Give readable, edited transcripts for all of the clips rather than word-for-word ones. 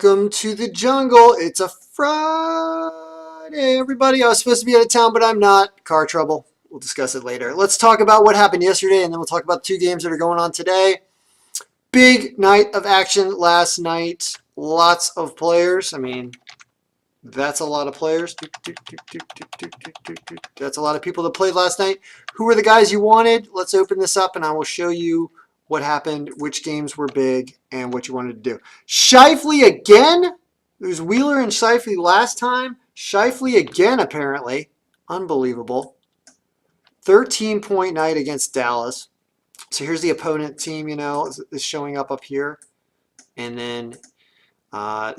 Welcome to the jungle. It's a Friday, everybody. I was supposed to be out of town, but I'm not. Car trouble. We'll discuss it later. Let's talk about what happened yesterday, and then we'll talk about two games that are going on today. Big night of action last night. Lots of players. I mean, that's a lot of players. That's a lot of people that played last night. Who were the guys you wanted? Let's open this up, and I will show you what happened, which games were big, and what you wanted to do. Shifley again? It was Wheeler and Shifley last time. Shifley again, apparently. Unbelievable. 13-point night against Dallas. So here's the opponent team, is showing up here. And then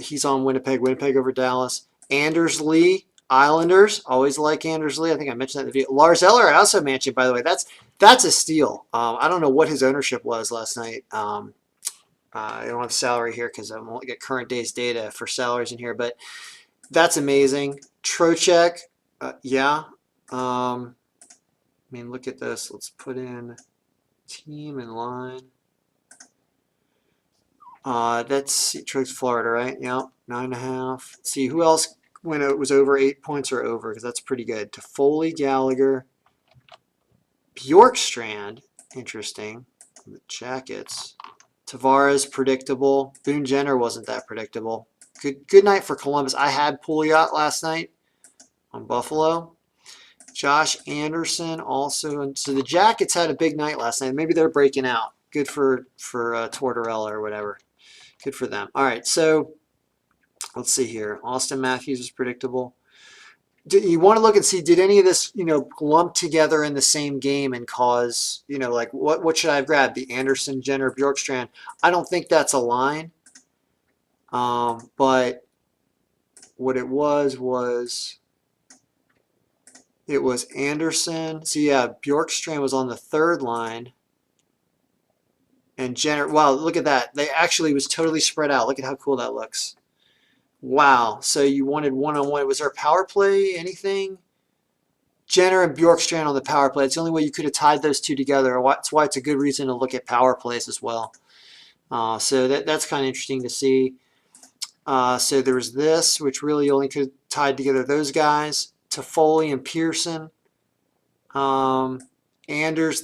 he's on Winnipeg. Winnipeg over Dallas. Anders Lee, Islanders. Always like Anders Lee. I think I mentioned that in the video. Lars Eller, I also mentioned, by the way. That's a steal. I don't know what his ownership was last night. I don't have salary here because I won't get current day's data for salaries in here, but that's amazing. Trocheck, yeah. I mean, look at this. Let's put in team and line. That's Trocheck's Florida, right? Yeah, 9.5. Let's see who else when it was over 8 points or over, because that's pretty good. Toffoli, Gallagher. Bjorkstrand, interesting. The Jackets. Tavares, predictable. Boone Jenner wasn't that predictable. Good night for Columbus. I had Pouliot last night on Buffalo. Josh Anderson also. And so the Jackets had a big night last night. Maybe they're breaking out. Good for Tortorella or whatever. Good for them. All right, so let's see here. Austin Matthews was predictable. You want to look and see, did any of this, lump together in the same game and cause, like what should I have grabbed? The Anderson, Jenner, Bjorkstrand. I don't think that's a line. But what it was Anderson. So yeah, Bjorkstrand was on the third line. And Jenner, wow, look at that. They actually was totally spread out. Look at how cool that looks. Wow, so you wanted one-on-one. Was there a power play, anything? Jenner and Bjorkstrand on the power play. It's the only way you could have tied those two together. That's why it's a good reason to look at power plays as well. So that's kind of interesting to see. So there was this, which really only could have tied together those guys. Toffoli and Pearson. Anders.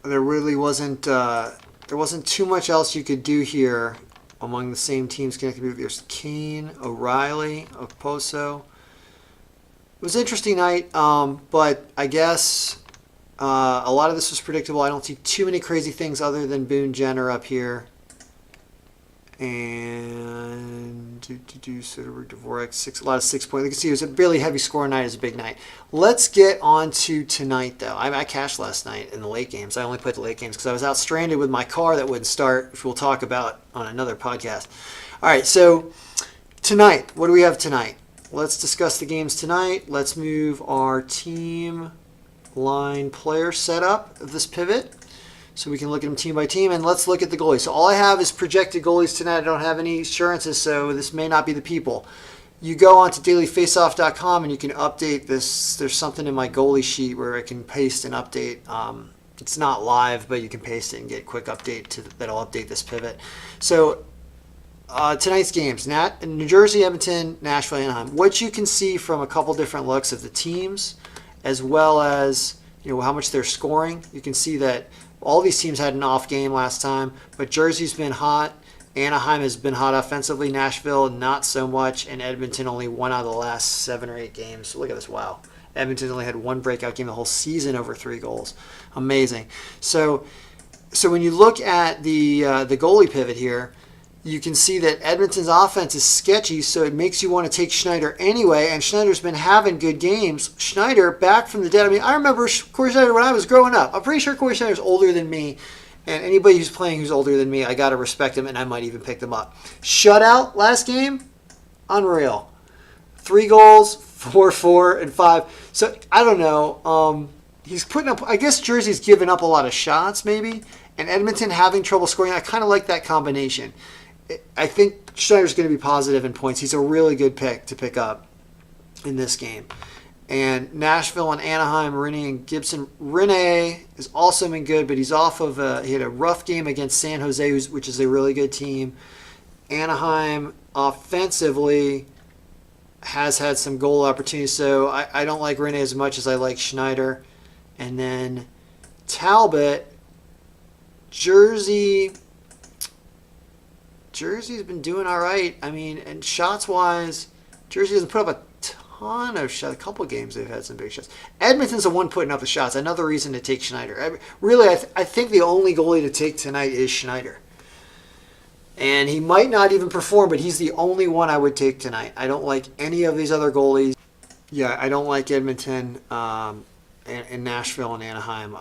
There really wasn't too much else you could do here. Among the same teams connected, there's Kane, O'Reilly, Okposo. It was an interesting night, but I guess a lot of this was predictable. I don't see too many crazy things other than Boone Jenner up here. And Soderberg, Dvorak, a lot of 6 points. You can see it was a really heavy score night. It was a big night. Let's get on to tonight, though. I cashed last night in the late games. I only played the late games because I was out stranded with my car that wouldn't start, which we'll talk about on another podcast. All right, so tonight, what do we have tonight? Let's discuss the games tonight. Let's move our team line player setup of this pivot. So we can look at them team by team, and let's look at the goalies. So all I have is projected goalies tonight. I don't have any assurances, so this may not be the people. You go on to dailyfaceoff.com, and you can update this. There's something in my goalie sheet where I can paste and update. It's not live, but you can paste it and get a quick update that'll update this pivot. So tonight's games, New Jersey, Edmonton, Nashville, Anaheim. What you can see from a couple different looks of the teams, as well as how much they're scoring, you can see that all these teams had an off game last time, but Jersey's been hot. Anaheim has been hot offensively. Nashville, not so much. And Edmonton only 1 out of the last 7 or 8 games. So look at this. Wow. Edmonton only had 1 breakout game the whole season over 3 goals. Amazing. So when you look at the goalie pivot here, you can see that Edmonton's offense is sketchy, so it makes you want to take Schneider anyway, and Schneider's been having good games. Schneider, back from the dead. I mean, I remember Corey Schneider when I was growing up. I'm pretty sure Corey Schneider's older than me, and anybody who's playing who's older than me, I got to respect him, and I might even pick them up. Shutout last game? Unreal. 3 goals, 4, and 5. So, I don't know. He's putting up, I guess Jersey's given up a lot of shots, maybe, and Edmonton having trouble scoring. I kind of like that combination. I think Schneider's going to be positive in points. He's a really good pick to pick up in this game. And Nashville and Anaheim, Rinne and Gibson. Rinne has also been good, but he's off of he had a rough game against San Jose, which is a really good team. Anaheim offensively has had some goal opportunities, so I don't like Rinne as much as I like Schneider. And then Talbot, Jersey's been doing all right. I mean, and shots-wise, Jersey doesn't put up a ton of shots. A couple of games they've had some big shots. Edmonton's the one putting up the shots. Another reason to take Schneider. I think the only goalie to take tonight is Schneider. And he might not even perform, but he's the only one I would take tonight. I don't like any of these other goalies. Yeah, I don't like Edmonton and Nashville and Anaheim.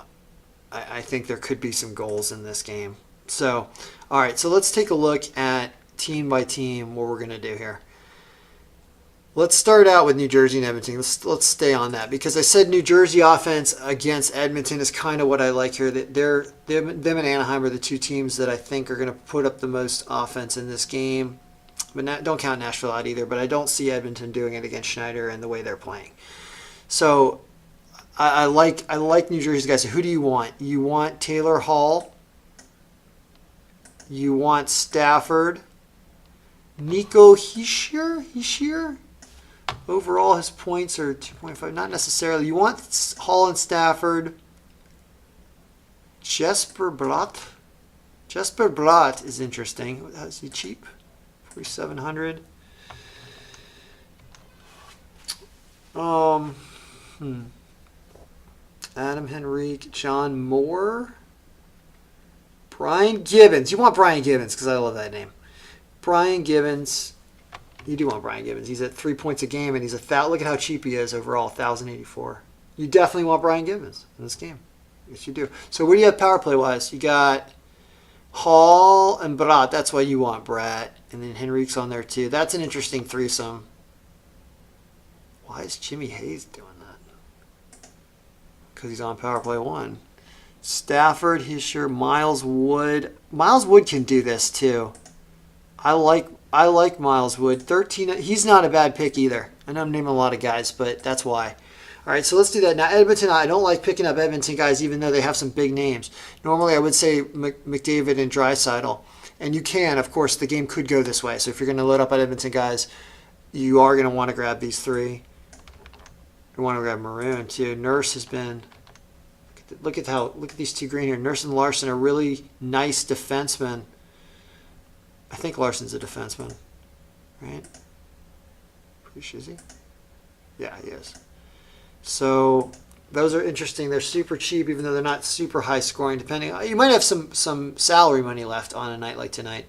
I think there could be some goals in this game. So, all right, so let's take a look at team by team what we're going to do here. Let's start out with New Jersey and Edmonton. Let's stay on that because I said New Jersey offense against Edmonton is kind of what I like here. Them and Anaheim are the two teams that I think are going to put up the most offense in this game. But don't count Nashville out either. But I don't see Edmonton doing it against Schneider and the way they're playing. So I like New Jersey guys. So who do you want? You want Taylor Hall. You want Stafford. Nico Hischier. Overall, his points are 2.5. Not necessarily. You want Hall and Stafford. Jesper Bratt. Jesper Bratt is interesting. Is he cheap? 4,700. Adam Henrique. John Moore. Brian Gibbons. You want Brian Gibbons because I love that name. Brian Gibbons. You do want Brian Gibbons. He's at 3 points a game, and he's look at how cheap he is overall, 1,084. You definitely want Brian Gibbons in this game. Yes, you do. So what do you have power play-wise? You got Hall and Bratt. That's why you want Bratt. And then Henrique's on there, too. That's an interesting threesome. Why is Jimmy Hayes doing that? Because he's on power play 1. Stafford, Hischier, Miles Wood. Miles Wood can do this, too. I like Miles Wood. 13. He's not a bad pick either. I know I'm naming a lot of guys, but that's why. All right, so let's do that. Now, Edmonton, I don't like picking up Edmonton guys, even though they have some big names. Normally, I would say McDavid and Draisaitl. And you can, of course, the game could go this way. So if you're going to load up on Edmonton guys, you are going to want to grab these three. You want to grab Maroon, too. Nurse has been... Look at these two green here. Nurse and Larson are really nice defensemen. I think Larson's a defenseman, right? Is he? Yeah, he is. So those are interesting. They're super cheap, even though they're not super high scoring. You might have some salary money left on a night like tonight.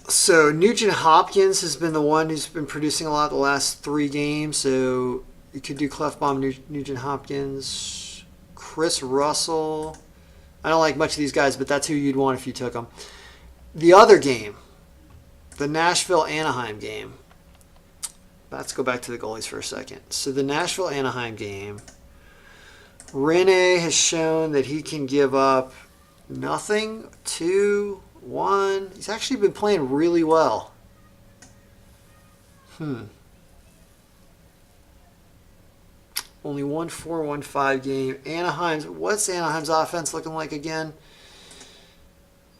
So Nugent Hopkins has been the one who's been producing a lot the last 3 games. So you could do Clefbaum, Nugent Hopkins, Chris Russell. I don't like much of these guys, but that's who you'd want if you took them. The other game. The Nashville-Anaheim game. Let's go back to the goalies for a second. So the Nashville-Anaheim game, Rinne has shown that he can give up nothing, 2, 1. He's actually been playing really well. Only 1-4, 1-5 game. What's Anaheim's offense looking like again?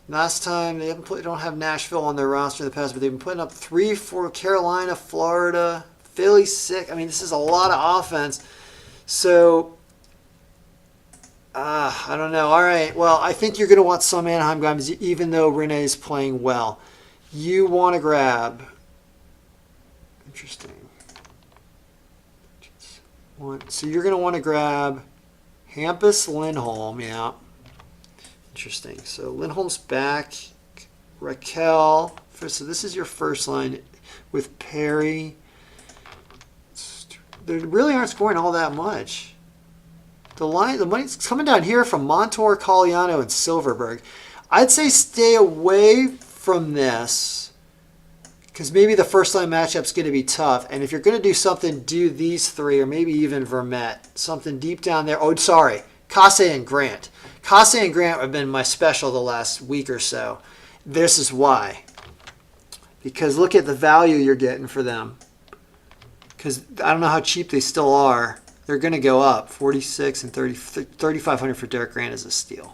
Last time, they don't have Nashville on their roster in the past, but they've been putting up 3 for Carolina, Florida, Philly 6. I mean, this is a lot of offense. So, I don't know. All right, well, I think you're going to want some Anaheim guys, even though Rinne is playing well. You want to grab... Interesting. So you're going to want to grab Hampus Lindholm, yeah. Interesting. So Lindholm's back. Raquel. So this is your first line with Perry. They really aren't scoring all that much. The money's coming down here from Montour, Colliano, and Silverberg. I'd say stay away from this because maybe the first line matchup's going to be tough. And if you're going to do something, do these 3 or maybe even Vermette. Something deep down there. Oh, sorry. Kasse and Grant. Kasse and Grant have been my special the last week or so. This is why. Because look at the value you're getting for them. Because I don't know how cheap they still are. They're going to go up. 46 and 3,500 for Derek Grant is a steal.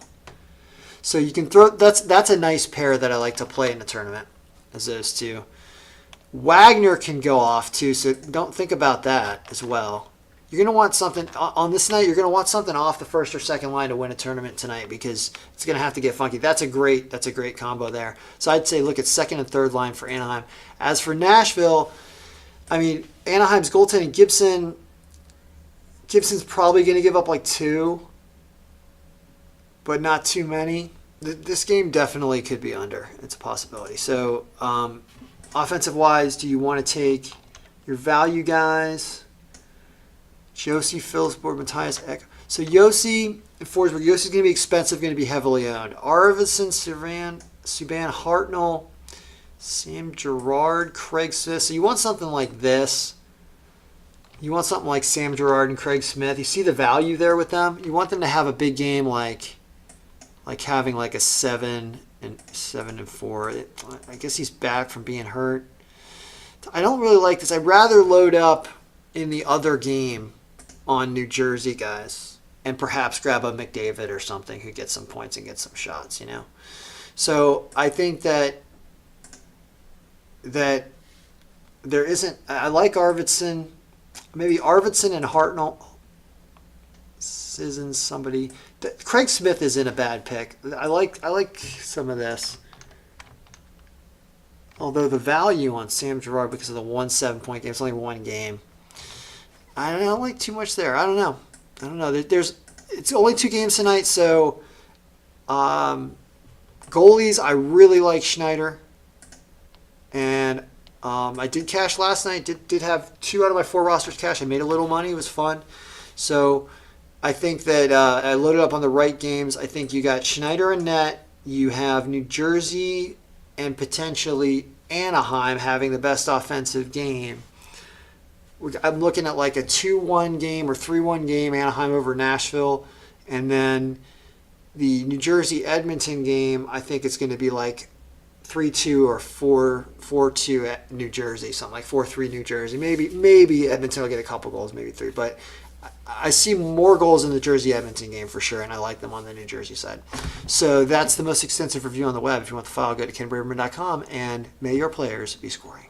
So you can throw. That's a nice pair that I like to play in the tournament. as those two. Wagner can go off too, so don't think about that as well. You're going to want something on this night. You're going to want something off the first or second line to win a tournament tonight because it's going to have to get funky. That's a great combo there. So I'd say look at second and third line for Anaheim. As for Nashville, I mean Anaheim's goaltending Gibson's probably going to give up like 2, but not too many. This game definitely could be under. It's a possibility. So offensive wise, do you want to take your value guys? Josi, Phillipsborg, Matthias Ek. So Josi and Forsberg. Yosi's going to be expensive, going to be heavily owned. Arvidsson, Subban, Hartnell, Sam Girard, Craig Smith. So you want something like this. You want something like Sam Girard and Craig Smith. You see the value there with them. You want them to have a big game like having like a 7 and 4. I guess he's back from being hurt. I don't really like this. I'd rather load up in the other game on New Jersey guys and perhaps grab a McDavid or something who gets some points and gets some shots, So I think that there isn't. I like Arvidsson. Maybe Arvidsson and Hartnell. Isn't somebody. Craig Smith isn't a bad pick. I like some of this. Although the value on Sam Girard because of the 1 7-point game, it's only one game. I don't like too much there. I don't know. It's only 2 games tonight, so goalies. I really like Schneider, and I did cash last night. Did have 2 out of my 4 rosters cash. I made a little money. It was fun. So I think that I loaded up on the right games. I think you got Schneider and net. You have New Jersey and potentially Anaheim having the best offensive game. I'm looking at like a 2-1 game or 3-1 game, Anaheim over Nashville. And then the New Jersey-Edmonton game, I think it's going to be like 3-2 or 4-2 at New Jersey, something like 4-3 New Jersey. Maybe Edmonton will get a couple goals, maybe 3. But I see more goals in the Jersey-Edmonton game for sure, and I like them on the New Jersey side. So that's the most extensive review on the web. If you want the file, go to kenbraverman.com, and may your players be scoring.